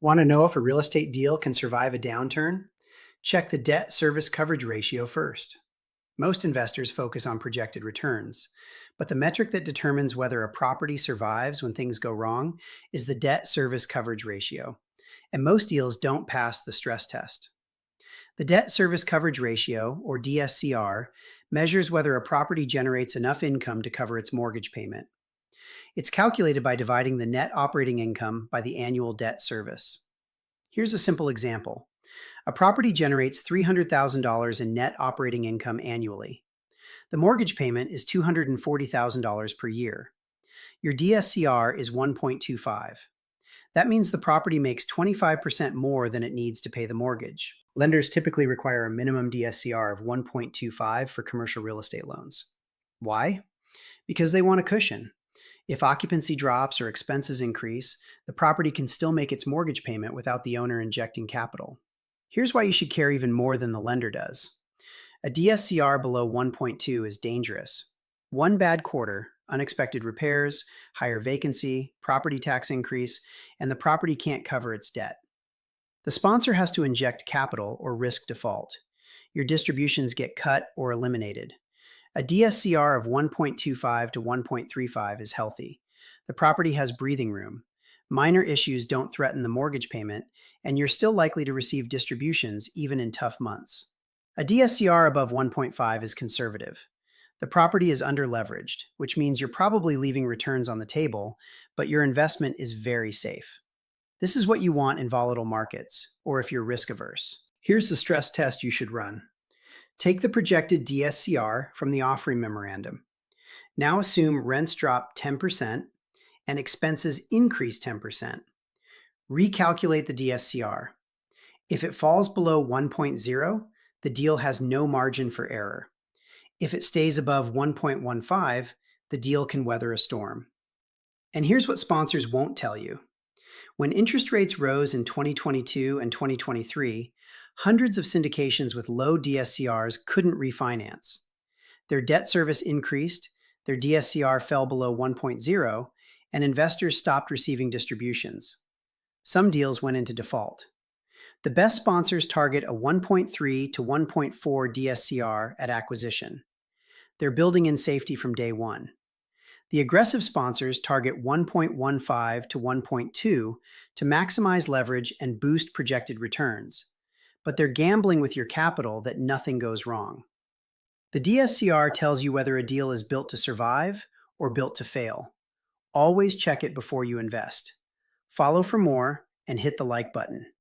Want to know if a real estate deal can survive a downturn? Check the debt service coverage ratio first. Most investors focus on projected returns, but the metric that determines whether a property survives when things go wrong is the debt service coverage ratio, and most deals don't pass the stress test. The debt service coverage ratio, or DSCR, measures whether a property generates enough income to cover its mortgage payment. It's calculated by dividing the net operating income by the annual debt service. Here's a simple example. A property generates $300,000 in net operating income annually. The mortgage payment is $240,000 per year. Your DSCR is 1.25. That means the property makes 25% more than it needs to pay the mortgage. Lenders typically require a minimum DSCR of 1.25 for commercial real estate loans. Why? Because they want a cushion. If occupancy drops or expenses increase, the property can still make its mortgage payment without the owner injecting capital. Here's why you should care even more than the lender does. A DSCR below 1.2 is dangerous. One bad quarter, unexpected repairs, higher vacancy, property tax increase, and the property can't cover its debt. The sponsor has to inject capital or risk default. Your distributions get cut or eliminated. A DSCR of 1.25 to 1.35 is healthy. The property has breathing room. Minor issues don't threaten the mortgage payment, and you're still likely to receive distributions even in tough months. A DSCR above 1.5 is conservative. The property is underleveraged, which means you're probably leaving returns on the table, but your investment is very safe. This is what you want in volatile markets, or if you're risk averse. Here's the stress test you should run. Take the projected DSCR from the offering memorandum. Now assume rents drop 10% and expenses increase 10%. Recalculate the DSCR. If it falls below 1.0, the deal has no margin for error. If it stays above 1.15, the deal can weather a storm. And here's what sponsors won't tell you. When interest rates rose in 2022 and 2023, hundreds of syndications with low DSCRs couldn't refinance. Their debt service increased, their DSCR fell below 1.0, and investors stopped receiving distributions. Some deals went into default. The best sponsors target a 1.3 to 1.4 DSCR at acquisition. They're building in safety from day one. The aggressive sponsors target 1.15 to 1.2 to maximize leverage and boost projected returns, but they're gambling with your capital that nothing goes wrong. The DSCR tells you whether a deal is built to survive or built to fail. Always check it before you invest. Follow for more and hit the like button.